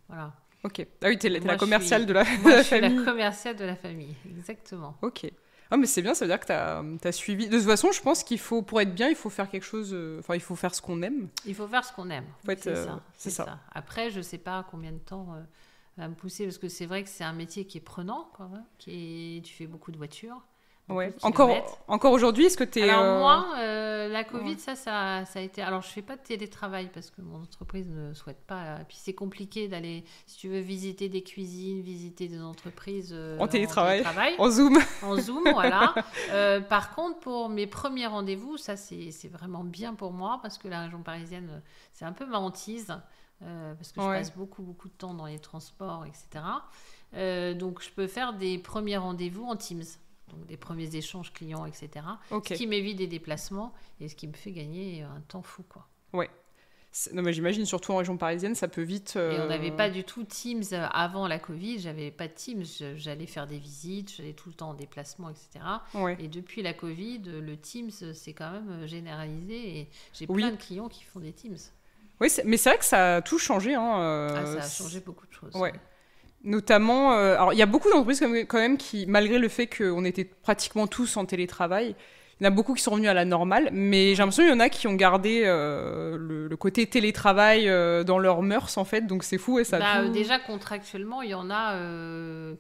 voilà. Ok. Ah oui, t'es Moi, la je commerciale suis- de la, Moi, de la je suis famille. la commerciale de la famille, exactement. Ok. Ah, mais c'est bien, ça veut dire que t'as suivi. De toute façon, je pense qu'il faut, pour être bien, il faut faire quelque chose. Enfin, il faut faire ce qu'on aime. Il faut faire ce qu'on aime. Faut être, C'est ça. Après, je sais pas combien de temps va me pousser, parce que c'est vrai que c'est un métier qui est prenant, quand même, tu fais beaucoup de voitures. beaucoup Ouais. de kilomètres. Encore aujourd'hui, est-ce que t'es. Alors moi, la Covid, ouais. ça a été... Alors je fais pas de télétravail parce que mon entreprise ne souhaite pas. Et puis c'est compliqué d'aller, si tu veux, visiter des cuisines, visiter des entreprises En télétravail. En en, Zoom. Zoom, voilà. Par contre, pour mes premiers rendez-vous, ça c'est vraiment bien pour moi parce que la région parisienne, c'est un peu ma hantise. Parce que je Ouais. passe beaucoup de temps dans les transports, etc. Donc je peux faire des premiers rendez-vous en Teams. Donc des premiers échanges clients, etc. Ok. Ce qui m'évite des déplacements et ce qui me fait gagner un temps fou, quoi. Ouais. Non, mais j'imagine, surtout en région parisienne, ça peut vite... Et on n'avait pas du tout Teams avant la Covid. J'avais pas de Teams. J'allais faire des visites, j'allais tout le temps en déplacement, etc. Ouais. Et depuis la Covid, le Teams, c'est quand même généralisé. Et j'ai plein de clients qui font des Teams. Oui, mais c'est vrai que ça a tout changé. Ça a changé beaucoup de choses. Ouais. Notamment, alors il y a beaucoup d'entreprises quand même qui, malgré le fait qu'on était pratiquement tous en télétravail, il y en a beaucoup qui sont revenus à la normale, mais j'ai l'impression qu'il y en a qui ont gardé le côté télétravail dans leurs mœurs, en fait, donc c'est fou. Et ça Déjà, contractuellement, il y en a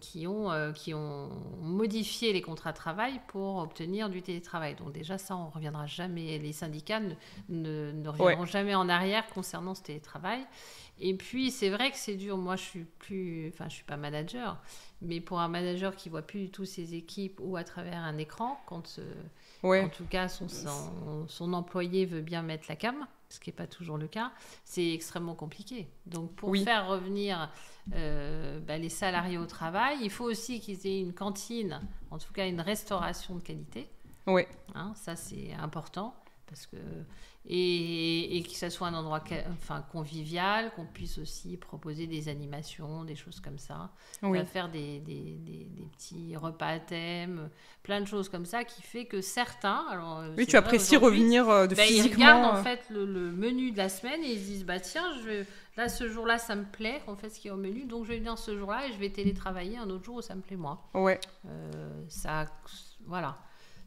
qui ont modifié les contrats de travail pour obtenir du télétravail. Donc déjà, ça, on ne reviendra jamais. Les syndicats ne reviendront jamais en arrière concernant ce télétravail. Et puis, c'est vrai que c'est dur. Moi, je suis pas manager, mais pour un manager qui voit plus du tout ses équipes ou à travers un écran, quand en tout cas son employé veut bien mettre la cam, ce qui n'est pas toujours le cas, c'est extrêmement compliqué. Donc, pour faire revenir les salariés au travail, il faut aussi qu'ils aient une cantine, en tout cas une restauration de qualité. Ouais. Ça, c'est important. Parce que, et que ça soit un endroit convivial, qu'on puisse aussi proposer des animations, des choses comme ça. Faire des petits repas à thème, plein de choses comme ça qui fait que certains... Alors, oui, tu apprécies revenir physiquement. Ils regardent en fait le menu de la semaine et ils se disent tiens, là ce jour-là ça me plaît, en fait ce qui est au menu, donc je vais venir ce jour-là et je vais télétravailler un autre jour où ça me plaît moins. Ouais. Voilà.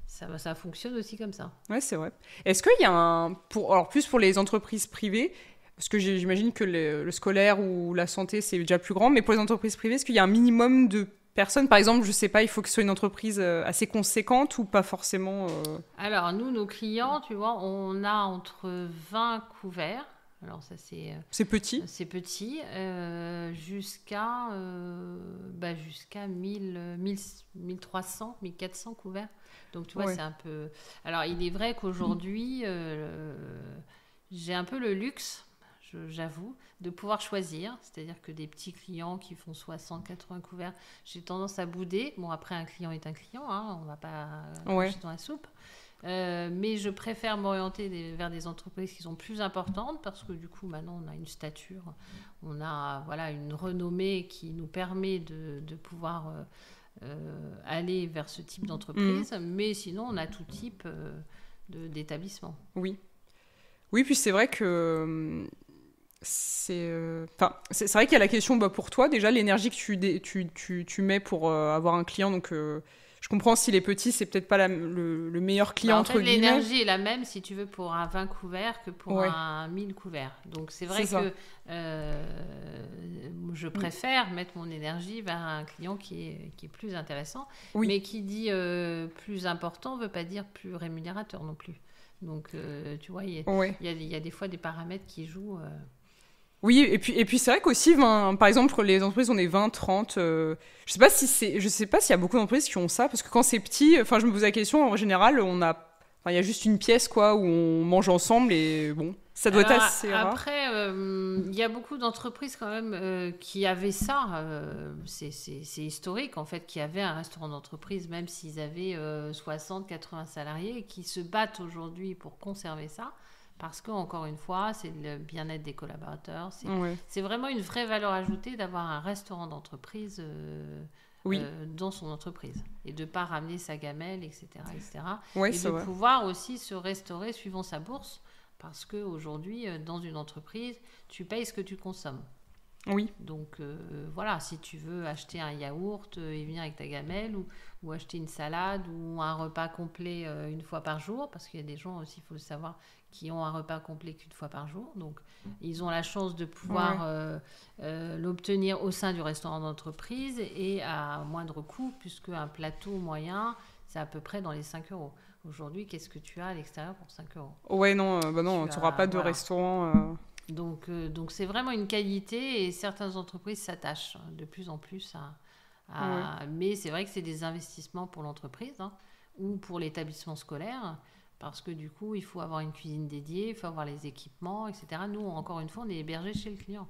Ça fonctionne aussi comme ça. Ouais, c'est vrai. Est-ce qu'il y a plus pour les entreprises privées, parce que j'imagine que le scolaire ou la santé, c'est déjà plus grand, mais pour les entreprises privées, est-ce qu'il y a un minimum de personnes? Par exemple, je sais pas, il faut que ce soit une entreprise assez conséquente ou pas forcément Alors, nous, nos clients, tu vois, on a entre 20 couverts. Alors ça c'est petit. C'est petit, jusqu'à 1300, 1400 couverts. Donc tu vois, c'est un peu... Alors il est vrai qu'aujourd'hui, j'ai un peu le luxe, j'avoue, de pouvoir choisir. C'est-à-dire que des petits clients qui font 60, 80 couverts, j'ai tendance à bouder. Bon, après, un client est un client, on ne va pas cracher dans la soupe. Mais je préfère m'orienter vers des entreprises qui sont plus importantes parce que du coup maintenant on a une stature, on a une renommée qui nous permet de pouvoir aller vers ce type d'entreprise, mais sinon on a tout type d'établissement. Oui, puis c'est vrai que c'est vrai qu'il y a la question pour toi déjà l'énergie que tu mets pour avoir un client, donc je comprends s'il est petit, c'est peut-être pas le meilleur client, entre guillemets. L'énergie est la même, si tu veux, pour un 20 couverts que pour un 1000 couverts. Donc, c'est vrai que je préfère mettre mon énergie vers un client qui est plus intéressant. Oui. Mais qui dit plus important ne veut pas dire plus rémunérateur non plus. Donc, tu vois, il y a des fois des paramètres qui jouent... Oui, et puis c'est vrai qu'aussi, par exemple, les entreprises, on est 20, 30. Je sais pas s'il y a beaucoup d'entreprises qui ont ça, parce que quand c'est petit, je me pose la question, en général, il y a juste une pièce, quoi, où on mange ensemble, et bon, ça doit être assez rare. Après, il y a beaucoup d'entreprises, quand même, qui avaient ça. C'est historique, en fait, qui avaient un restaurant d'entreprise, même s'ils avaient 60, 80 salariés, et qui se battent aujourd'hui pour conserver ça. Parce que, encore une fois, c'est le bien-être des collaborateurs. C'est vraiment une vraie valeur ajoutée d'avoir un restaurant d'entreprise dans son entreprise. Et de ne pas ramener sa gamelle, etc. Et de pouvoir aussi se restaurer suivant sa bourse. Parce qu'aujourd'hui, dans une entreprise, tu payes ce que tu consommes. Oui. Donc, si tu veux acheter un yaourt et venir avec ta gamelle, ou acheter une salade, ou un repas complet une fois par jour, parce qu'il y a des gens aussi, il faut le savoir, qui ont un repas complet qu'une fois par jour. Donc, ils ont la chance de pouvoir l'obtenir au sein du restaurant d'entreprise et à moindre coût, puisque un plateau moyen, c'est à peu près dans les 5 euros. Aujourd'hui, qu'est-ce que tu as à l'extérieur pour 5 euros? Ouais, non, tu n'auras pas de restaurant... Donc c'est vraiment une qualité et certaines entreprises s'attachent de plus en plus à... Mais c'est vrai que c'est des investissements pour l'entreprise ou pour l'établissement scolaire parce que du coup, il faut avoir une cuisine dédiée, il faut avoir les équipements, etc. Nous, encore une fois, on est hébergés chez le client.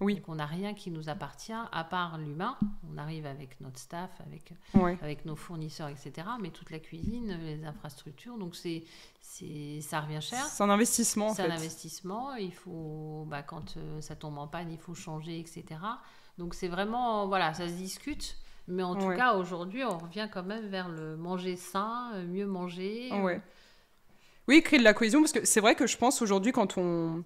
Oui. Donc on n'a rien qui nous appartient à part l'humain. On arrive avec notre staff, avec nos fournisseurs, etc. Mais toute la cuisine, les infrastructures, donc ça revient cher. C'est un investissement en fait. C'est un investissement. Il faut, quand ça tombe en panne, il faut changer, etc. Donc c'est vraiment, voilà, ça se discute. Mais en tout cas, aujourd'hui, on revient quand même vers le manger sain, mieux manger. Oui, créer de la cohésion, parce que c'est vrai que je pense aujourd'hui, quand on...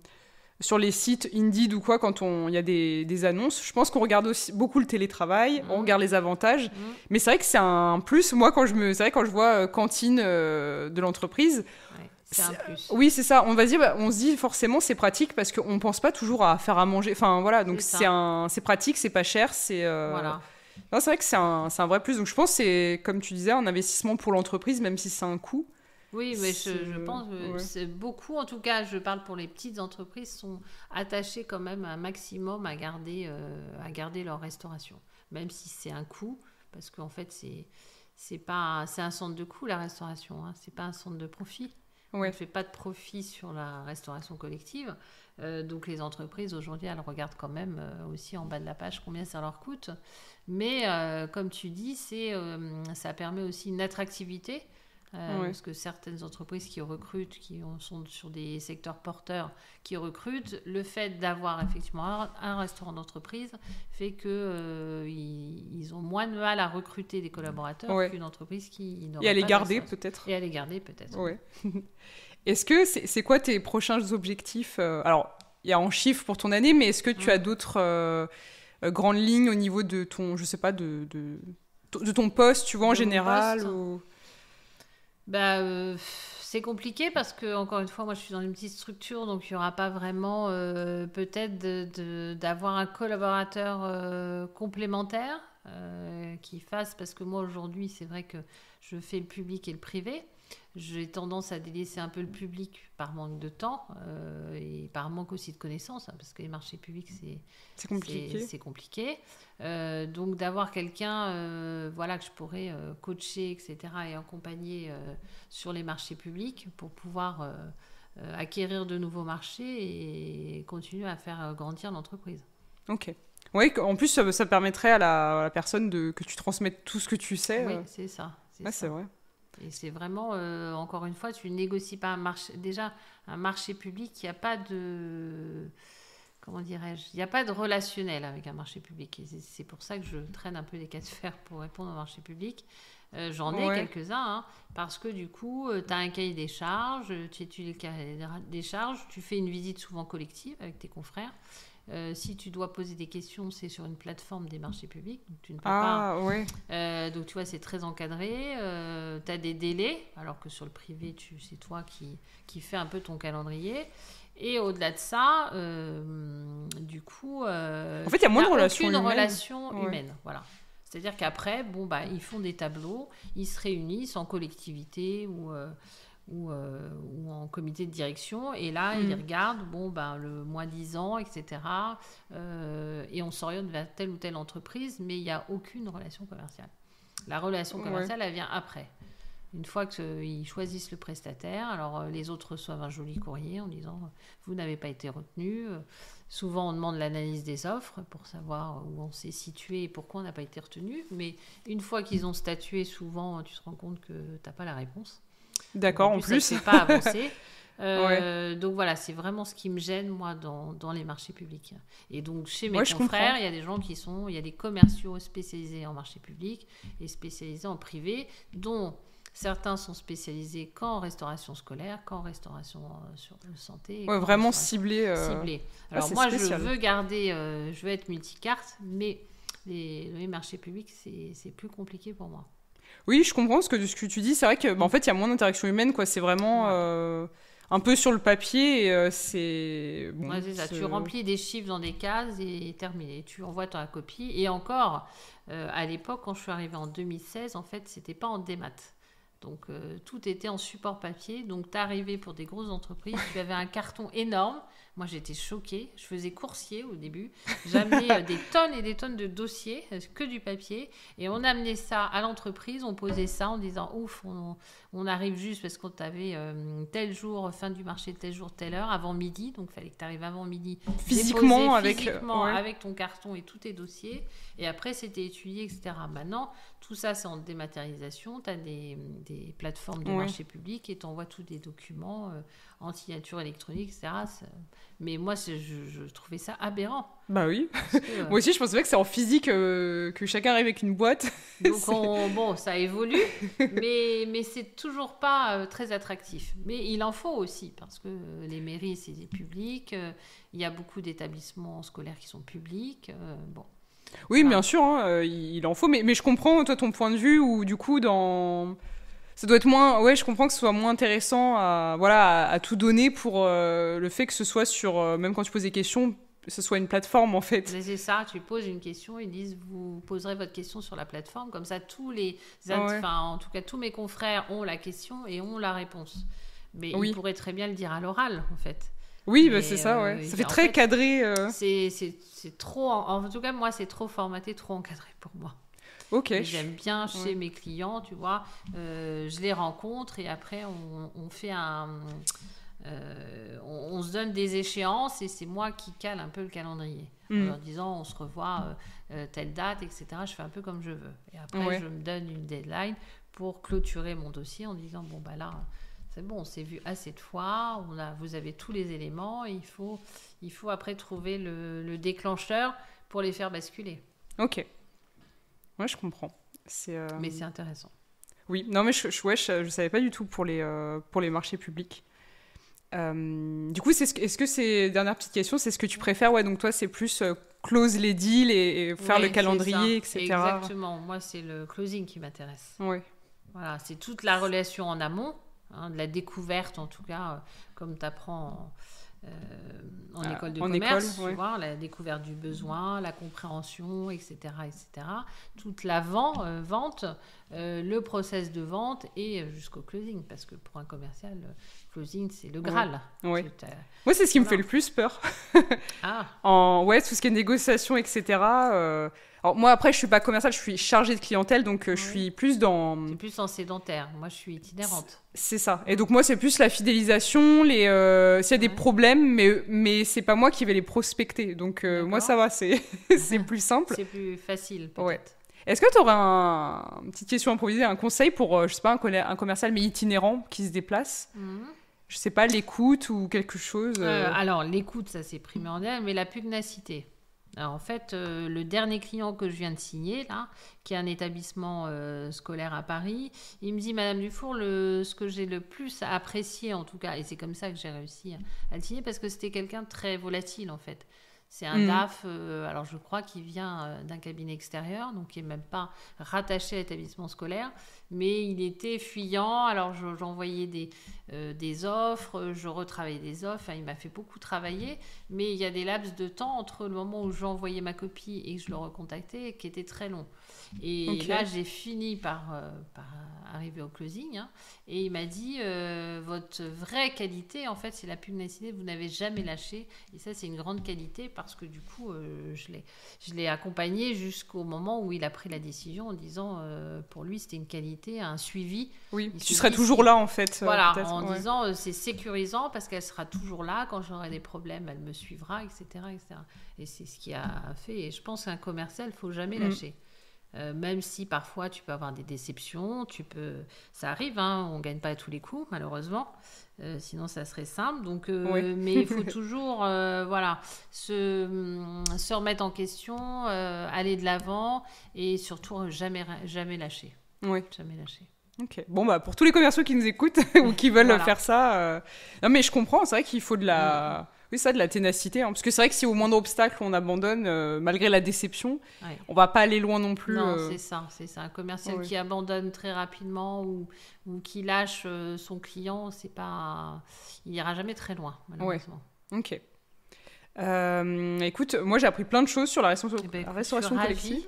Sur les sites Indeed ou quoi, quand il y a des annonces, je pense qu'on regarde aussi beaucoup le télétravail, on regarde les avantages. Mais c'est vrai que c'est un plus. Moi, quand je vois cantine de l'entreprise... C'est un plus. Oui, c'est ça. On se dit forcément c'est pratique parce qu'on pense pas toujours à faire à manger. Enfin voilà, donc c'est pratique, c'est pas cher, Voilà. Non, c'est vrai que c'est un vrai plus. Donc je pense que c'est, comme tu disais, un investissement pour l'entreprise, même si c'est un coût. Oui, mais je pense que c'est beaucoup, en tout cas, je parle pour les petites entreprises, sont attachées quand même un maximum à garder leur restauration, même si c'est un coût, parce qu'en fait c'est un centre de coût la restauration, hein, c'est pas un centre de profit. On ne fait pas de profit sur la restauration collective. Donc les entreprises, aujourd'hui, elles regardent quand même aussi en bas de la page combien ça leur coûte. Mais comme tu dis, ça permet aussi une attractivité. Parce que certaines entreprises qui recrutent, sont sur des secteurs porteurs, qui recrutent, le fait d'avoir effectivement un restaurant d'entreprise fait qu'ils ont moins de mal à recruter des collaborateurs qu'une entreprise qui n'aurait pas. Et à les garder peut-être. Et à les garder peut-être. Ouais. Est-ce que c'est quoi tes prochains objectifs Alors, il y a en chiffres pour ton année, mais est-ce que tu as d'autres grandes lignes au niveau de ton, je sais pas, de ton poste, tu vois, en général c'est compliqué parce que, encore une fois, moi je suis dans une petite structure, donc il n'y aura pas vraiment peut-être d'avoir un collaborateur complémentaire qui fasse, parce que moi aujourd'hui c'est vrai que je fais le public et le privé. J'ai tendance à délaisser un peu le public par manque de temps et par manque aussi de connaissances, hein, parce que les marchés publics, c'est compliqué. Donc d'avoir quelqu'un que je pourrais coacher, etc., et accompagner sur les marchés publics pour pouvoir acquérir de nouveaux marchés et continuer à faire grandir l'entreprise. Ok. Oui, en plus, ça permettrait à la personne que tu transmettes tout ce que tu sais. Oui, c'est ça. C'est vrai. Et c'est vraiment, encore une fois, tu négocies pas un marché public, il n'y a pas de... Comment dirais-je ? Il n'y a pas de relationnel avec un marché public. Et c'est pour ça que je traîne un peu des cas de fer pour répondre au marché public. J'en ai quelques-uns, hein, parce que du coup, tu as un cahier des charges, tu étudies le cahier des charges, tu fais une visite souvent collective avec tes confrères. Si tu dois poser des questions, c'est sur une plateforme des marchés publics, donc tu ne peux pas. Donc tu vois, c'est très encadré. Tu as des délais, alors que sur le privé, c'est toi qui fais un peu ton calendrier. Et au-delà de ça, du coup, en fait, il y a moins de relation humaine. Voilà. C'est-à-dire qu'après, ils font des tableaux, ils se réunissent en collectivité ou en comité de direction, et là ils regardent le moins-disant, etc., et on s'oriente vers telle ou telle entreprise, mais il n'y a aucune relation commerciale. La relation commerciale, elle vient après, une fois qu'ils choisissent le prestataire. Alors les autres reçoivent un joli courrier en disant vous n'avez pas été retenu. Souvent on demande l'analyse des offres pour savoir où on s'est situé et pourquoi on n'a pas été retenu, mais une fois qu'ils ont statué, souvent tu te rends compte que tu n'as pas la réponse. D'accord, en plus. Ça ne fait pas avancer. Donc voilà, c'est vraiment ce qui me gêne, moi, dans les marchés publics. Et donc, chez mes confrères, il y a des gens il y a des commerciaux spécialisés en marché public et spécialisés en privé, dont certains sont spécialisés qu'en restauration scolaire, qu'en restauration sur santé. Vraiment ciblés. Alors moi, je veux être multicarte, mais les marchés publics, c'est plus compliqué pour moi. Oui, je comprends ce que tu dis. C'est vrai que, en fait, il y a moins d'interaction humaine, quoi. C'est vraiment un peu sur le papier. Et, c'est ça. Tu remplis des chiffres dans des cases et terminé. Tu envoies ta copie. Et encore, à l'époque, quand je suis arrivée en 2016, en fait, c'était pas en démat. Donc, tout était en support papier. Donc, tu arrivais pour des grosses entreprises, tu avais un carton énorme. Moi, j'étais choquée. Je faisais coursier au début. J'amenais des tonnes et des tonnes de dossiers, que du papier. Et on amenait ça à l'entreprise. On posait ça en disant, ouf, on arrive juste parce qu'on t'avait tel jour, fin du marché, tel jour, telle heure, avant midi. Donc, il fallait que tu arrives avant midi. Physiquement, avec ton carton et tous tes dossiers. Et après, c'était étudié, etc. Maintenant, tout ça, c'est en dématérialisation. Tu as des plateformes de marché public et tu envoies tous des documents en signature électronique, etc. Mais moi, je trouvais ça aberrant. Bah oui. Moi aussi, je pensais que c'est en physique que chacun arrive avec une boîte. Donc, ça évolue, mais c'est toujours pas très attractif. Mais il en faut aussi, parce que les mairies, c'est public. Il y a beaucoup d'établissements scolaires qui sont publics. Oui, bien sûr, hein, il en faut. Mais je comprends, toi, ton point de vue, où du coup, ça doit être moins... Ouais, je comprends que ce soit moins intéressant à tout donner pour le fait que ce soit sur... même quand tu poses des questions, ce soit une plateforme, en fait. Mais c'est ça, tu poses une question, ils disent, vous poserez votre question sur la plateforme. Comme ça, en tout cas, tous mes confrères ont la question et ont la réponse. Mais ils pourraient très bien le dire à l'oral, en fait. Oui, c'est ça, ouais. Ça fait très cadré. C'est trop... En tout cas, moi, c'est trop formaté, trop encadré pour moi. Ok. J'aime bien chez mes clients, tu vois. Je les rencontre et après, on fait on se donne des échéances et c'est moi qui cale un peu le calendrier. En leur disant, on se revoit telle date, etc. Je fais un peu comme je veux. Et après, je me donne une deadline pour clôturer mon dossier en disant, bon, bah là... C'est bon, on s'est vu assez de fois, vous avez tous les éléments, et il faut après trouver le déclencheur pour les faire basculer. Ok. Ouais, je comprends. Mais c'est intéressant. Oui, non, mais je savais pas du tout pour les marchés publics. Du coup, est-ce que c'est, dernière petite question, c'est ce que tu préfères? Ouais, donc toi, c'est plus close les deals et faire le calendrier, etc. Exactement. Moi, c'est le closing qui m'intéresse. Ouais. Voilà, c'est toute la relation en amont. De la découverte, en tout cas, comme tu apprends en école de commerce, tu vois, la découverte du besoin, la compréhension, etc. Toute la vente, le process de vente et jusqu'au closing, parce que pour un commercial, le closing, c'est le Graal. Ouais. Moi, c'est ce qui me fait le plus peur. Tout ce qui est négociation, etc. Alors, moi, après, je suis pas commerciale, je suis chargée de clientèle, donc je suis plus dans... C'est plus en sédentaire. Moi, je suis itinérante. C'est ça. Et donc, moi, c'est plus la fidélisation, s'il y a des problèmes, mais c'est pas moi qui vais les prospecter. Donc, moi, ça va, c'est plus simple. C'est plus facile, peut-être. Ouais. Est-ce que tu aurais une petite question improvisée, un conseil pour, je sais pas, un commercial, mais itinérant, qui se déplace Je sais pas, l'écoute ou quelque chose Alors, l'écoute, ça, c'est primordial, mais la pugnacité. Alors, en fait, le dernier client que je viens de signer, là, qui est un établissement scolaire à Paris, il me dit, Madame Dufour, ce que j'ai le plus apprécié, en tout cas, et c'est comme ça que j'ai réussi à le signer, parce que c'était quelqu'un de très volatile, en fait. C'est un DAF, alors je crois qu'il vient d'un cabinet extérieur, donc il n'est même pas rattaché à l'établissement scolaire, mais il était fuyant, alors j'envoyais des offres, je retravaillais des offres, enfin, il m'a fait beaucoup travailler, mais il y a des laps de temps entre le moment où j'envoyais ma copie et que je le recontactais qui était très long. Et là, j'ai fini par arriver au closing, et il m'a dit, votre vraie qualité, en fait, c'est la pugnacité, vous n'avez jamais lâché, et ça, c'est une grande qualité, parce que du coup, je l'ai accompagné jusqu'au moment où il a pris la décision en disant, pour lui, c'était une qualité, un suivi. Oui, tu serais toujours là, en fait. Voilà, en disant, c'est sécurisant, parce qu'elle sera toujours là, quand j'aurai des problèmes, elle me suivra, etc. Et c'est ce qui a fait, et je pense qu'un commercial, il ne faut jamais lâcher. Même si parfois tu peux avoir des déceptions, ça arrive, on ne gagne pas à tous les coups, malheureusement, sinon ça serait simple. Donc, mais il faut toujours se remettre en question, aller de l'avant et surtout jamais lâcher. Oui. Jamais lâcher. Ok. Bon, bah, pour tous les commerciaux qui nous écoutent ou qui veulent faire ça, non, mais je comprends, c'est vrai qu'il faut de la ténacité, parce que c'est vrai que si au moindre obstacle on abandonne, malgré la déception, on va pas aller loin non plus. Non, c'est ça. Un commercial qui abandonne très rapidement ou qui lâche son client, il ira jamais très loin, malheureusement. Ok. Écoute, moi j'ai appris plein de choses sur la restauration collective.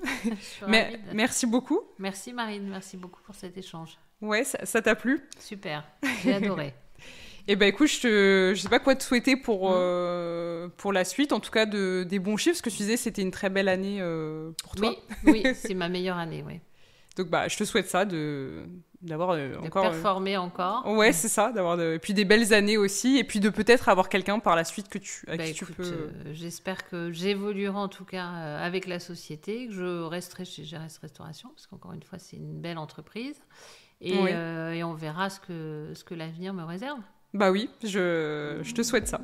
Merci beaucoup. Merci Marine, merci beaucoup pour cet échange. Ouais, ça t'a plu? Super, j'ai adoré. Eh ben écoute, je sais pas quoi te souhaiter pour la suite, en tout cas des bons chiffres, parce que tu disais que c'était une très belle année pour toi. Oui, c'est ma meilleure année, oui. Donc je te souhaite ça, d'avoir encore... performer encore. Ouais, c'est ça, et puis des belles années aussi, et puis de peut-être avoir quelqu'un par la suite avec qui tu peux... J'espère que j'évoluerai en tout cas avec la société, que je resterai chez GRS Restauration, parce qu'encore une fois, c'est une belle entreprise, et on verra ce que l'avenir me réserve. Bah oui, je te souhaite ça.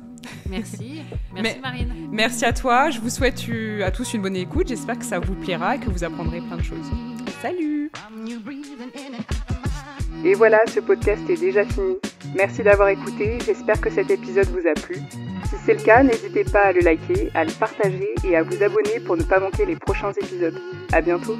Merci Marine. Merci à toi, je vous souhaite à tous une bonne écoute, j'espère que ça vous plaira et que vous apprendrez plein de choses. Salut! Et voilà, ce podcast est déjà fini. Merci d'avoir écouté, j'espère que cet épisode vous a plu. Si c'est le cas, n'hésitez pas à le liker, à le partager et à vous abonner pour ne pas manquer les prochains épisodes. À bientôt!